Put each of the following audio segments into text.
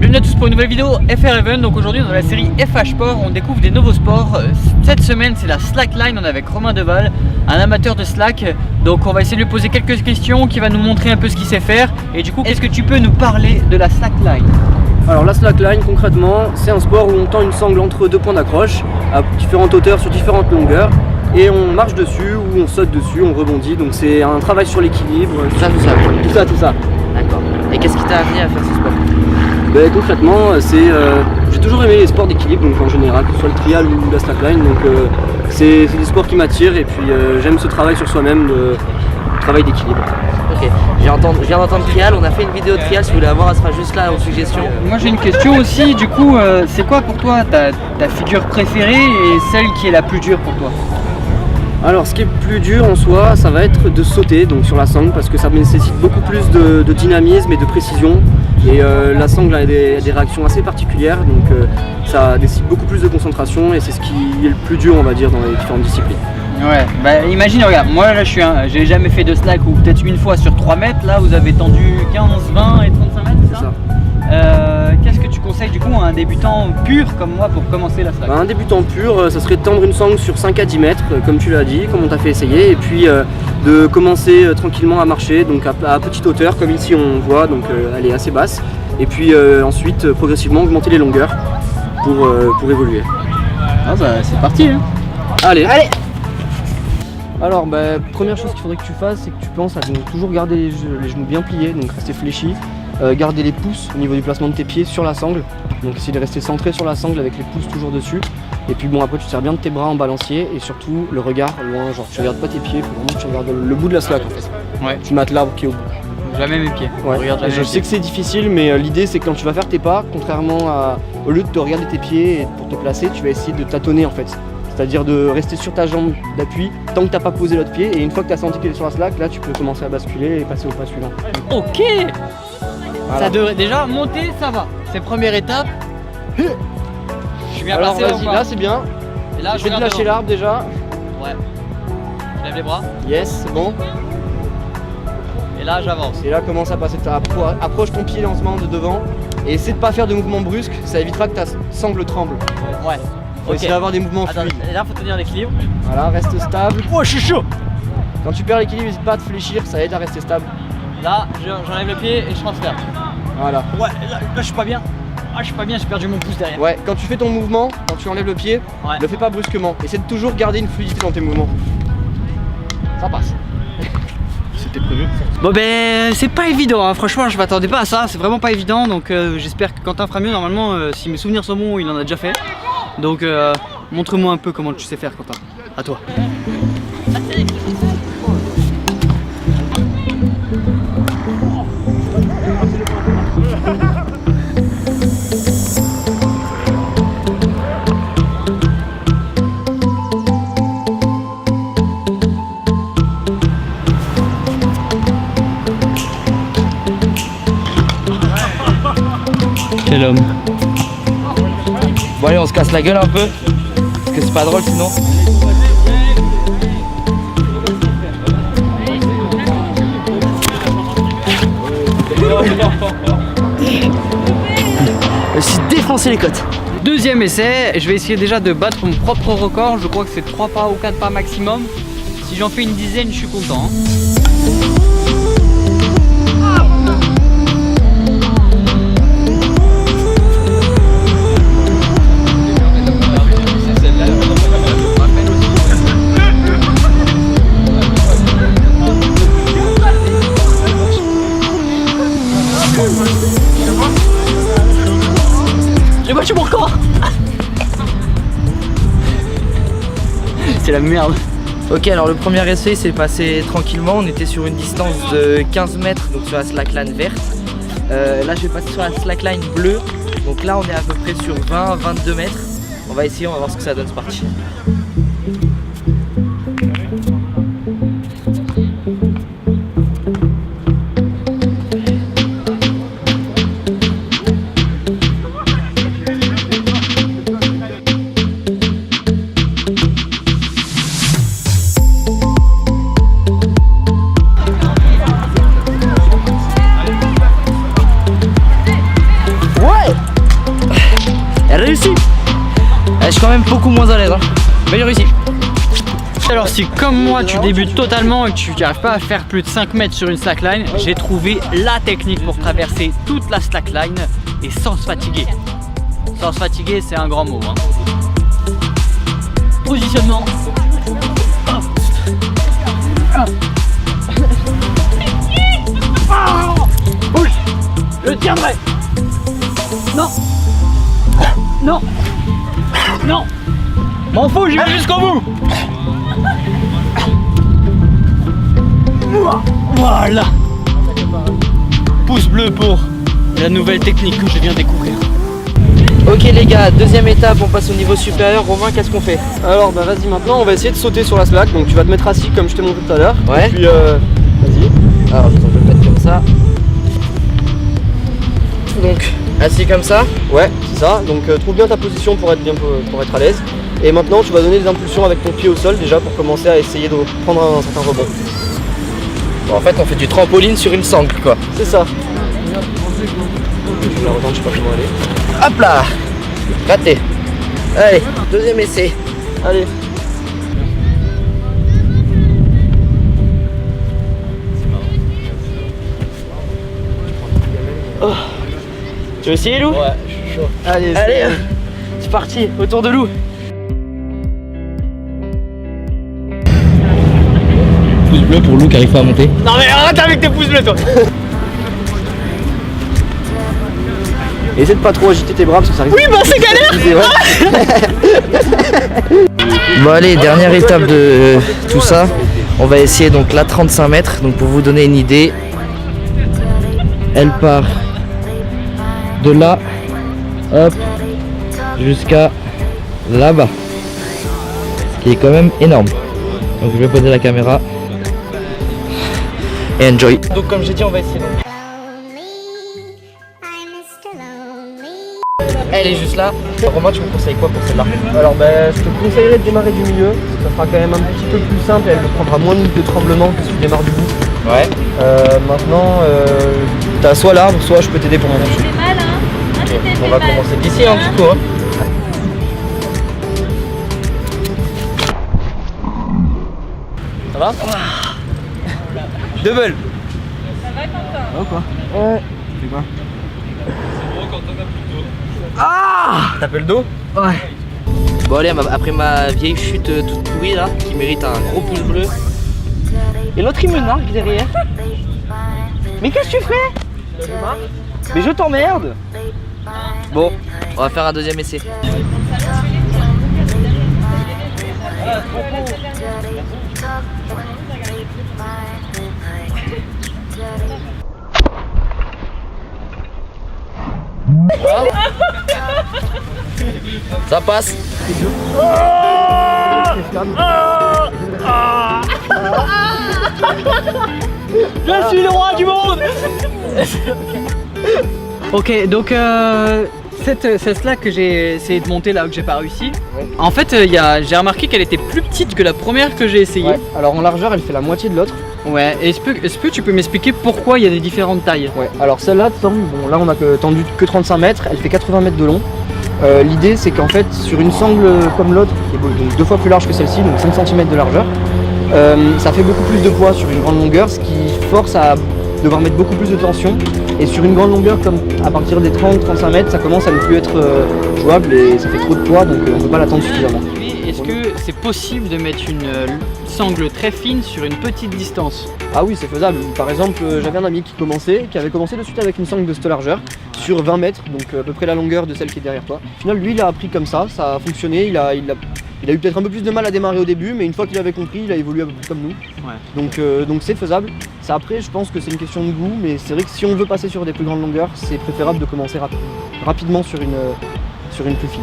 Bienvenue à tous pour une nouvelle vidéo FR Even. Donc aujourd'hui dans la série FH Sport on découvre des nouveaux sports. Cette semaine c'est la slackline, on est avec Romain Deval, un amateur de slack. Donc on va essayer de lui poser quelques questions, qui va nous montrer un peu ce qu'il sait faire. Et du coup est-ce que tu peux nous parler de la slackline? Alors la slackline concrètement c'est un sport où on tend une sangle entre deux points d'accroche à différentes hauteurs sur différentes longueurs et on marche dessus ou on saute dessus, on rebondit, donc c'est un travail sur l'équilibre. Tout ça. D'accord. Et qu'est-ce qui t'a amené à faire ce sport? Concrètement j'ai toujours aimé les sports d'équilibre, donc en général que ce soit le trial ou la slackline, donc c'est des sports qui m'attirent et puis j'aime ce travail sur soi-même, le travail d'équilibre. Ok, je viens d'entendre trial, on a fait une vidéo de trial, si vous voulez la voir elle sera juste là en suggestion. Moi j'ai une question aussi, du coup c'est quoi pour toi ta figure préférée et celle qui est la plus dure pour toi? Alors ce qui est plus dur en soi, ça va être de sauter donc sur la sangle parce que ça nécessite beaucoup plus de dynamisme et de précision. Et la sangle a des réactions assez particulières, donc ça nécessite beaucoup plus de concentration et c'est ce qui est le plus dur on va dire dans les différentes disciplines. Ouais, bah imagine, regarde, moi là j'ai jamais fait de slack ou peut-être une fois sur 3 mètres, là vous avez tendu 15, 20 et 35 mètres, c'est ça? Qu'est-ce que tu conseilles du coup à un débutant pur comme moi pour commencer la slack? Un débutant pur, ça serait de tendre une sangle sur 5 à 10 mètres, comme tu l'as dit, comme on t'a fait essayer, et puis de commencer tranquillement à marcher, donc à petite hauteur, comme ici on voit, donc elle est assez basse, et puis ensuite progressivement augmenter les longueurs pour évoluer. Ah bah c'est parti hein. Allez. Alors première chose qu'il faudrait que tu fasses, c'est que tu penses à toujours garder les genoux bien pliés, donc rester fléchi. Garder les pouces au niveau du placement de tes pieds sur la sangle, donc essayer de rester centré sur la sangle avec les pouces toujours dessus, et puis bon après tu te sers bien de tes bras en balancier et surtout le regard loin, genre tu regardes pas tes pieds, faut vraiment que tu regardes le bout de la slack en fait. Ouais. Tu mates l'arbre qui est au bout. Jamais mes pieds. Ouais. Je sais que c'est difficile mais l'idée c'est que quand tu vas faire tes pas, contrairement à au lieu de te regarder tes pieds et pour te placer, tu vas essayer de tâtonner en fait. C'est-à-dire de rester sur ta jambe d'appui tant que tu n'as pas posé l'autre pied, et une fois que tu as senti que tu es sur la slack, là tu peux commencer à basculer et passer au pas suivant. Ok. Voilà. Ça devrait déjà monter, ça va. C'est première étape. Je suis bien alors placé. vas-y, là c'est bien. Et là, je vais te lâcher l'arbre déjà. Ouais. Je lève les bras. Yes, c'est bon. Et là j'avance. Et là commence à passer, approche ton pied lentement de devant et essaie de pas faire de mouvements brusques, ça évitera que ta sangle tremble. Ouais. Faut essayer d'avoir des mouvements Attends, fluides. et là faut tenir l'équilibre. Voilà, reste stable. Oh je suis chaud. Quand tu perds l'équilibre, n'hésite pas à te fléchir, ça aide à rester stable. Là j'enlève le pied et je transfère. Voilà. Ouais, là je suis pas bien. Ah je suis pas bien, j'ai perdu mon pouce derrière. Ouais, quand tu fais ton mouvement, quand tu enlèves le pied, ouais. Le fais pas brusquement. Essaie de toujours garder une fluidité dans tes mouvements. Ça passe. C'était prévu. Bon c'est pas évident hein. Franchement je m'attendais pas à ça, c'est vraiment pas évident. Donc j'espère que Quentin fera mieux. Normalement si mes souvenirs sont bons il en a déjà fait. Donc montre-moi un peu comment tu sais faire Quentin. À toi. Quel homme. Bon allez on se casse la gueule un peu, parce que c'est pas drôle sinon. Je me suis défoncé les côtes. Deuxième essai, je vais essayer déjà de battre mon propre record. Je crois que c'est 3 pas ou 4 pas maximum. Si j'en fais une dizaine, je suis content. J'ai battu mon record. C'est la merde. Ok, alors le premier essai s'est passé tranquillement, on était sur une distance de 15 mètres, donc sur la slackline verte. Là je vais passer sur la slackline bleue, donc là on est à peu près sur 20-22 mètres. On va essayer, on va voir ce que ça donne, c'est parti. je suis quand même beaucoup moins à l'aise. Hein. Belle réussi. Alors si comme moi tu débutes totalement et que tu n'arrives pas à faire plus de 5 mètres sur une slackline, j'ai trouvé la technique pour traverser toute la slackline et sans se fatiguer. Sans se fatiguer, c'est un grand mot. Hein. Positionnement. Bouge. Je tiendrai. Non. Non. Non. M'en fous, j'y vais jusqu'au bout. Voilà. Pouce bleu pour la nouvelle technique que je viens de découvrir. Ok les gars, deuxième étape, on passe au niveau supérieur. Romain, qu'est-ce qu'on fait? Alors bah vas-y, maintenant on va essayer de sauter sur la slack. Donc tu vas te mettre assis comme je t'ai montré tout à l'heure. Ouais. Puis vas-y. Alors attends, je vais le mettre comme ça. Donc assis comme ça. Ouais, c'est ça. Donc trouve bien ta position pour être à l'aise. Et maintenant tu vas donner des impulsions avec ton pied au sol déjà pour commencer à essayer de prendre un certain rebond. Bon, en fait on fait du trampoline sur une sangle quoi. C'est ça. Je vais la retendre, je sais pas comment aller. Hop là. Raté. Allez, deuxième essai. Allez. Oh. Tu veux essayer, Lou? Ouais, je suis chaud. Allez, c'est parti, autour de Lou. Pouce bleu pour Lou qui arrive pas à monter. Non mais arrête avec tes pouces bleus toi. Essaie de pas trop agiter tes bras parce que ça risque. Oui bah c'est galère. Bon allez, dernière étape de tout ça. On va essayer donc la 35 mètres. Donc pour vous donner une idée, elle part de là, hop, jusqu'à là-bas. Ce qui est quand même énorme. Donc je vais poser la caméra. Et enjoy. Donc comme j'ai dit, on va essayer. Elle est juste là. Romain, tu me conseilles quoi pour celle-là? Alors je te conseillerais de démarrer du milieu. Ça sera quand même un petit peu plus simple et elle prendra moins de tremblement que si tu démarres du bout. Ouais. Maintenant, t'as soit l'arbre, soit je peux t'aider pour monter. C'est mal, hein. Ok, on va commencer d'ici un petit coup. Hein. Ça va? Double. Ça va, Quentin? Oh quoi? Ouais. C'est quoi? Taper le dos? Ouais. Bon allez, après ma vieille chute toute pourrie là, qui mérite un gros pouce bleu. Et l'autre il me nargue derrière. Mais qu'est-ce que tu fais? Mais je t'emmerde. Bon, on va faire un deuxième essai. Ça passe. Je suis le roi du monde. Ok, donc cette slack que j'ai essayé de monter là où j'ai pas réussi, Ouais. en fait j'ai remarqué qu'elle était plus petite que la première que j'ai essayée. Ouais. Alors en largeur, elle fait la moitié de l'autre. Ouais, est-ce que tu peux m'expliquer pourquoi il y a des différentes tailles? Ouais. Alors celle-là, bon là on a tendu que 35 mètres, elle fait 80 mètres de long. L'idée c'est qu'en fait sur une sangle comme l'autre, qui est donc 2 fois plus large que celle-ci, donc 5 cm de largeur, ça fait beaucoup plus de poids sur une grande longueur, ce qui force à devoir mettre beaucoup plus de tension. Et sur une grande longueur comme à partir des 30-35 mètres, ça commence à ne plus être jouable et ça fait trop de poids, donc on ne peut pas l'attendre suffisamment. Est-ce que c'est possible de mettre une sangle très fine sur une petite distance? Ah oui, c'est faisable. Par exemple, j'avais un ami qui avait commencé de suite avec une sangle de cette largeur sur 20 mètres, donc à peu près la longueur de celle qui est derrière toi. Au final, lui, il a appris comme ça a fonctionné. Il a eu peut-être un peu plus de mal à démarrer au début, mais une fois qu'il avait compris, il a évolué un peu plus comme nous. Ouais. Donc c'est faisable. Ça, après, je pense que c'est une question de goût, mais c'est vrai que si on veut passer sur des plus grandes longueurs, c'est préférable de commencer rapidement sur une plus fine.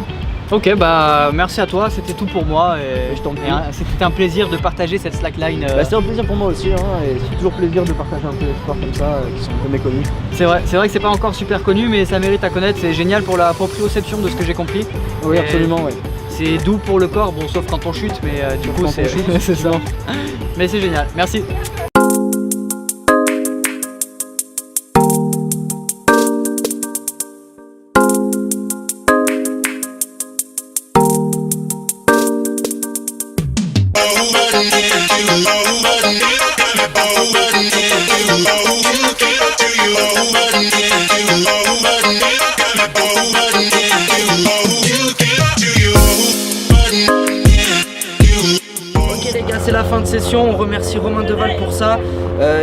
Ok, bah merci à toi, c'était tout pour moi et Je t'en prie. c'était un plaisir de partager cette slackline. Bah, c'est un plaisir pour moi aussi, hein, et c'est toujours plaisir de partager un peu des sports comme ça qui sont un peu méconnus. C'est vrai que c'est pas encore super connu, mais ça mérite à connaître. C'est génial pour la proprioception de ce que j'ai compris. Oui, Et absolument, ouais. C'est doux pour le corps, bon sauf quand on chute, mais du Sauf coup quand c'est on chute, c'est ça. Mais c'est génial, merci. Ok les gars, c'est la fin de session, on remercie Romain Deval pour ça,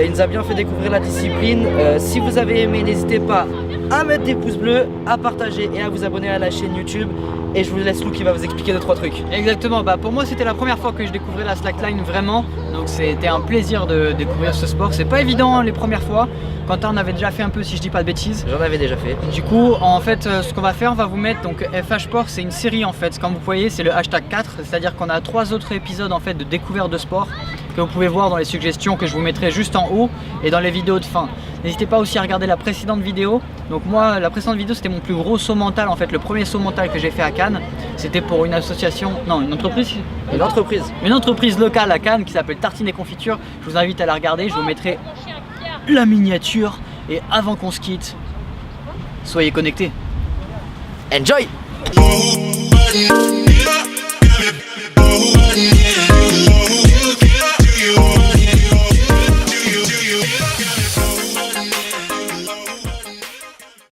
il nous a bien fait découvrir la discipline. Si vous avez aimé, n'hésitez pas à mettre des pouces bleus, à partager et à vous abonner à la chaîne YouTube. Et je vous laisse Lou qui va vous expliquer 2-3 trucs. Exactement, bah pour moi c'était la première fois que je découvrais la slackline vraiment, donc c'était un plaisir de découvrir ce sport. C'est pas évident les premières fois, Quentin en avait déjà fait un peu si je dis pas de bêtises. J'en avais déjà fait. Du coup en fait ce qu'on va faire, on va vous mettre donc FH Sport, c'est une série en fait, comme vous voyez c'est le hashtag 4, c'est-à-dire qu'on a 3 autres épisodes en fait de découverte de sport que vous pouvez voir dans les suggestions que je vous mettrai juste en haut et dans les vidéos de fin. N'hésitez pas aussi à regarder la précédente vidéo. Donc moi la précédente vidéo c'était mon plus gros saut mental en fait, le premier saut mental que j'ai fait à Cannes. C'était pour une association, non une entreprise. Une entreprise locale à Cannes qui s'appelle Tartine et Confiture. Je vous invite à la regarder, je vous mettrai la miniature. Et avant qu'on se quitte, soyez connectés. Enjoy! Oh,